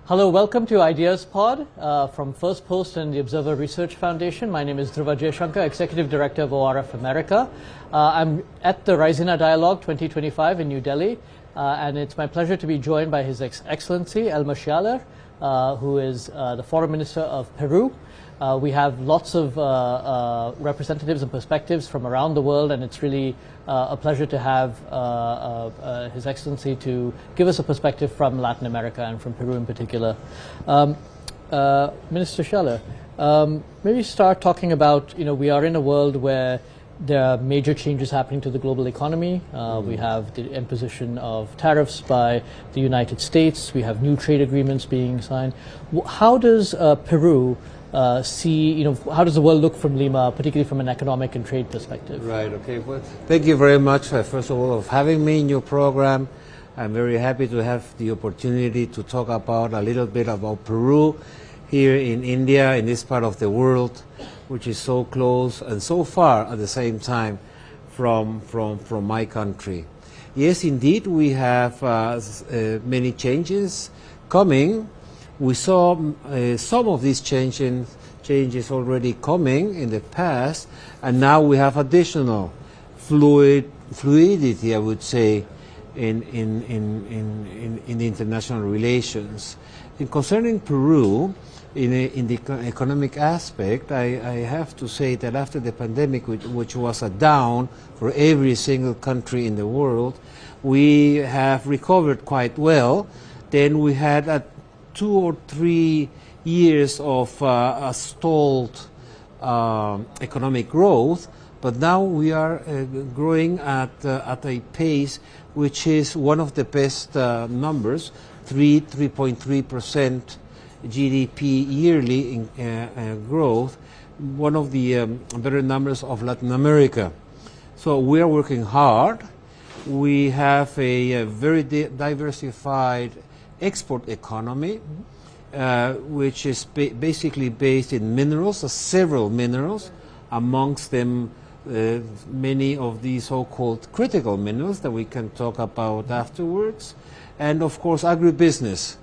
Hello, welcome to Ideas Pod from Firstpost and the Observer Research Foundation. My name is Dhruva Jaishankar, Executive Director of ORF America. I'm at the Raisina Dialogue 2025 in New Delhi, and it's my pleasure to be joined by His Excellency Elmer Schialer, who is the Foreign Minister of Peru. We have lots of representatives and perspectives from around the world, and it's really a pleasure to have His Excellency to give us a perspective from Latin America and from Peru in particular. Minister Schialer, maybe start talking about, we are in a world where there are major changes happening to the global economy. We have the imposition of tariffs by the United States. We have new trade agreements being signed. How does Peru see, how does the world look from Lima, particularly from an economic and trade perspective? Right, okay. Well, thank you very much, first of all, of having me in your program. I'm very happy to have the opportunity to talk about a little bit about Peru here in India, in this part of the world, which is so close and so far at the same time from my country. Yes, indeed, we have many changes coming. We saw some of these changes already coming in the past, and now we have additional fluidity, I would say, in the international relations. And concerning Peru, in the economic aspect, I have to say that after the pandemic, which was a down for every single country in the world, we have recovered quite well. Then we had 2 or 3 years of stalled economic growth, but now we are growing at a pace which is one of the best numbers, 3.3% GDP yearly in growth, one of the better numbers of Latin America. So we are working hard. We have a very diversified export economy, which is basically based in minerals, several minerals, amongst them many of these so-called critical minerals that we can talk about afterwards, and of course agribusiness.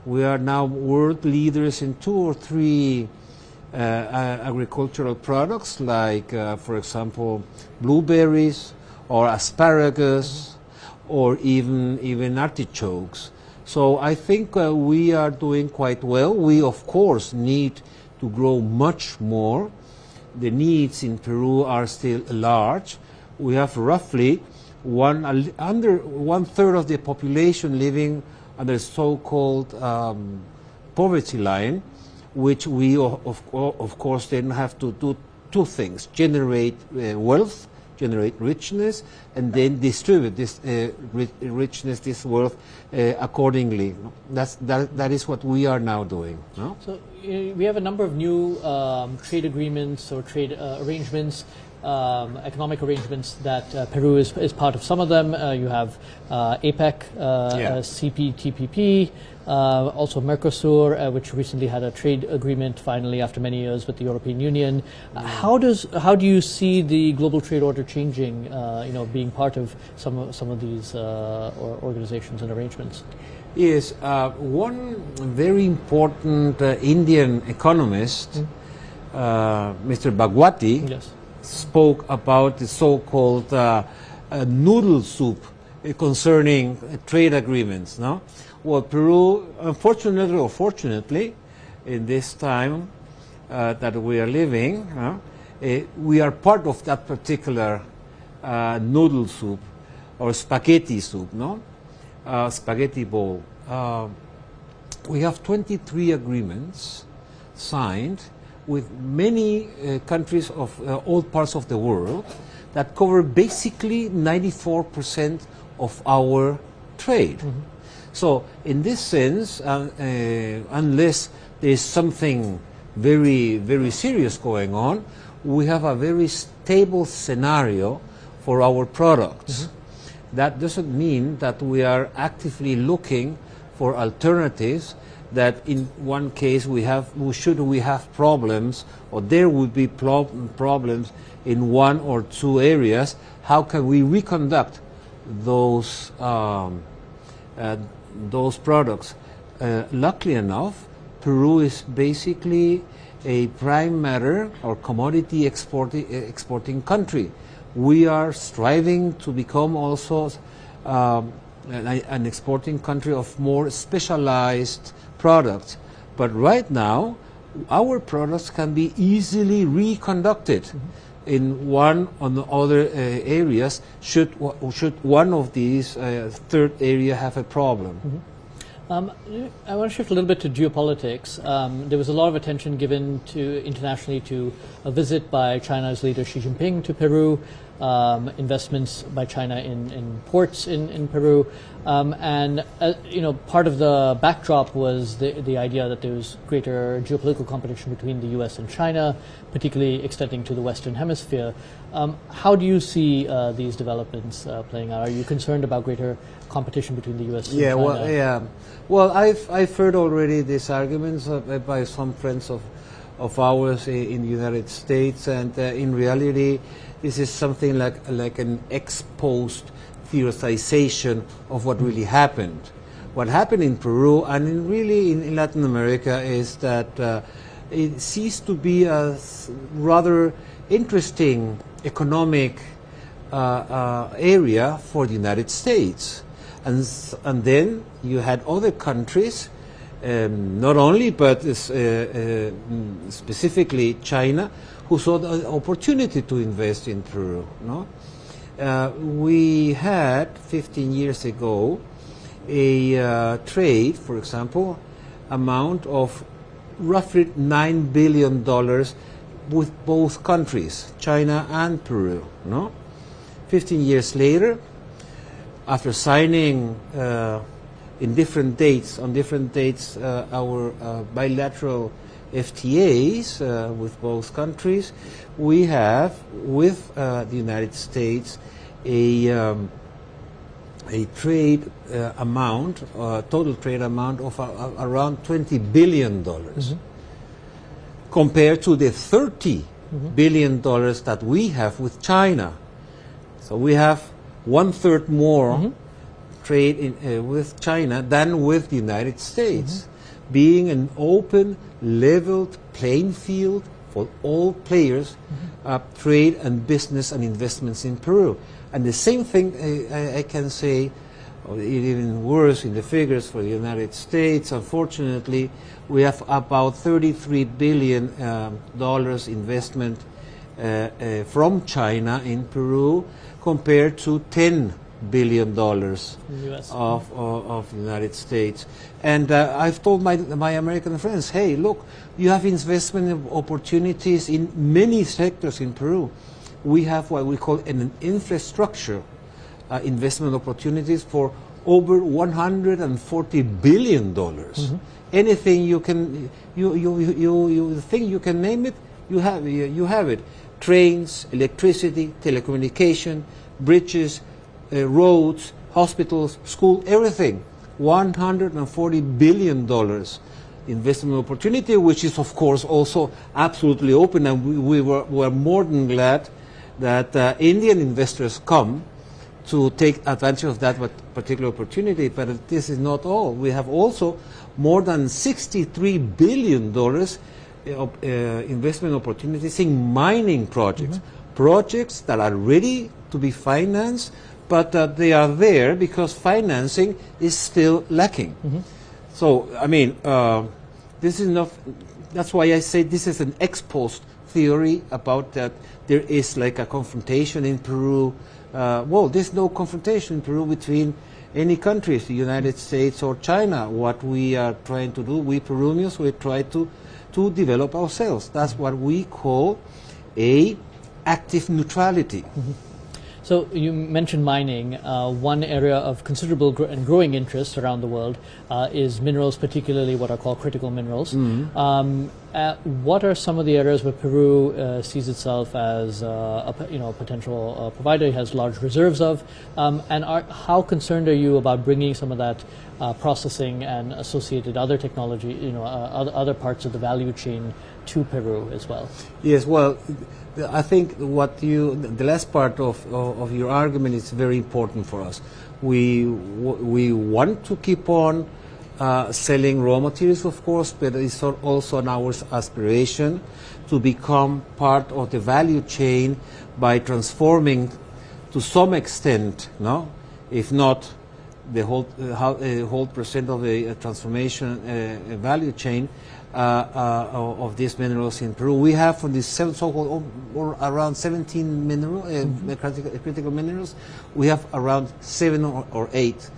We are now world leaders in 2 or 3 agricultural products, like, for example, blueberries or asparagus or even artichokes. So I think we are doing quite well. We, of course, need to grow much more. The needs in Peru are still large. We have roughly under 1/3 of the population living under so-called poverty line, which we, of course, then have to do 2 things: generate wealth, generate richness, and then distribute this richness, this wealth, accordingly. That is what we are now doing. No? So we have a number of new trade agreements or trade arrangements, economic arrangements that Peru is part of. Some of them you have APEC, CPTPP, also Mercosur, which recently had a trade agreement finally after many years with the European Union. How do you see the global trade order changing? Being part of some of these organizations and arrangements. Yes, one very important Indian economist, Mr. Bhagwati, yes, spoke about the so-called noodle soup concerning trade agreements. No, well, Peru, unfortunately or fortunately, in this time that we are living, we are part of that particular noodle soup or spaghetti soup. No, spaghetti bowl. We have 23 agreements signed with many countries of all parts of the world that cover basically 94% of our trade. Mm-hmm. So in this sense, unless there's something very, very serious going on, we have a very stable scenario for our products. Mm-hmm. That doesn't mean that we are actively looking for alternatives, that in one case we have problems, or there would be problems in 1 or 2 areas. How can we reconduct those products luckily enough, Peru is basically a prime matter or commodity exporting country. We are striving to become also an exporting country of more specialized products. But right now, our products can be easily reconducted in one or the other areas should one of these third area have a problem. I want to shift a little bit to geopolitics. There was a lot of attention given to internationally to a visit by China's leader Xi Jinping to Peru, investments by China in ports in Peru, and part of the backdrop was the idea that there was greater geopolitical competition between the U.S. and China, particularly extending to the Western Hemisphere. How do you see these developments playing out? Are you concerned about greater competition between the U.S. and China? Well, I've heard already these arguments by some friends of ours in the United States, and in reality, this is something like an ex-post theorization of what really happened. What happened in Peru and in Latin America is that it ceased to be a rather interesting economic area for the United States. And then you had other countries, not only but specifically China, who saw the opportunity to invest in Peru. No? We had 15 years ago a trade, for example, amount of roughly $9 billion with both countries, China and Peru. No? 15 years later, after signing on different dates our bilateral FTAs with both countries, we have with the United States a trade amount, total trade amount of around $20 billion, compared to the $30 billion that we have with China. So we have 1/3 more trade with China than with the United States, being an open, leveled playing field for all players, trade and business and investments in Peru. And the same thing I can say, or even worse in the figures for the United States. Unfortunately, we have about $33 billion investment from China in Peru, compared to $10 billion of the United States. And I've told my American friends, hey, look, you have investment opportunities in many sectors in Peru. We have what we call an infrastructure investment opportunities for over $140 billion. Anything you can, you think you can name it, you have it. Trains, electricity, telecommunication, bridges, roads, hospitals, school, everything. $140 billion investment opportunity, which is of course also absolutely open, and we were more than glad that Indian investors come to take advantage of that particular opportunity. But this is not all. We have also more than $63 billion investment opportunities in mining projects, projects that are ready to be financed, but they are there because financing is still lacking. So, I mean, this is not. That's why I say this is an ex-post theory about that there is like a confrontation in Peru. Well, there's no confrontation in Peru between any countries, the United States or China. What we are trying to do, we Peruvians, we try to develop ourselves. That's what we call a active neutrality. So you mentioned mining. One area of considerable and growing interest around the world is minerals, particularly what are called critical minerals. What are some of the areas where Peru sees itself as a potential provider? It has large reserves of, and how concerned are you about bringing some of that processing and associated other technology, other parts of the value chain to Peru as well? Yes, well, I think the last part of your argument is very important for us. We want to keep on selling raw materials, of course, but it's also our aspiration to become part of the value chain by transforming to some extent, no, if not the whole percent of the transformation value chain of these minerals in Peru. We have from these so-called around 17 critical minerals, we have around 7 or 8.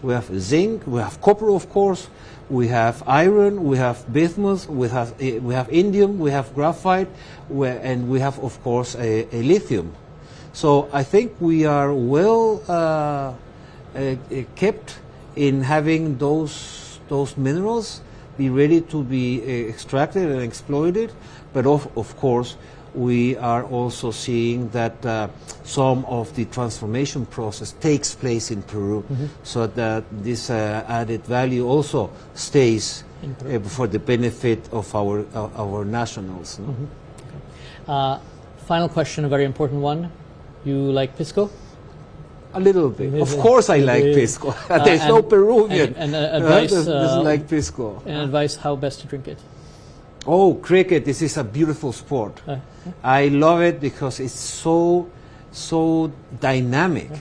We have zinc, we have copper, of course, we have iron, we have bismuth, we have indium, we have graphite, and we have, of course, a lithium. So I think we are well kept in having those minerals be ready to be extracted and exploited, but of course we are also seeing that some of the transformation process takes place in Peru, so that this added value also stays for the benefit of our nationals. No? Okay. Final question, a very important one. You like pisco? A little bit. Of course I like pisco. There's no Peruvian and advice, doesn't like pisco. And advice how best to drink it? Oh, cricket. This is a beautiful sport. I love it because it's so dynamic.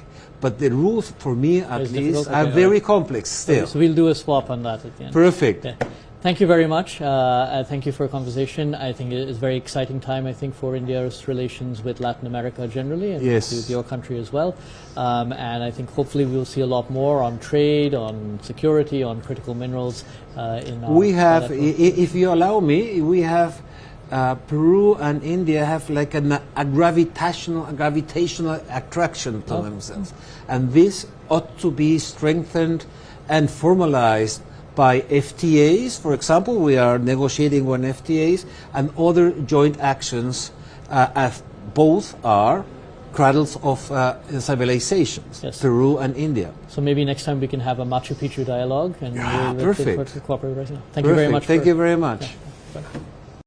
But the rules, for me at least, are very complex still. So we'll do a swap on that at the end. Perfect. Yeah. Thank you very much. Thank you for a conversation. I think it is a very exciting time, I think, for India's relations with Latin America generally, and with your country as well. And I think hopefully we'll see a lot more on trade, on security, on critical minerals in our... We have, if you allow me, we have Peru and India have like a gravitational attraction to themselves. And this ought to be strengthened and formalized by FTAs. For example, we are negotiating one FTAs and other joint actions, as both are cradles of civilizations, Peru and India. So maybe next time we can have a Machu Picchu dialogue, and perfect. Cooperate right now. Thank you very much. Thank you very much. Bye.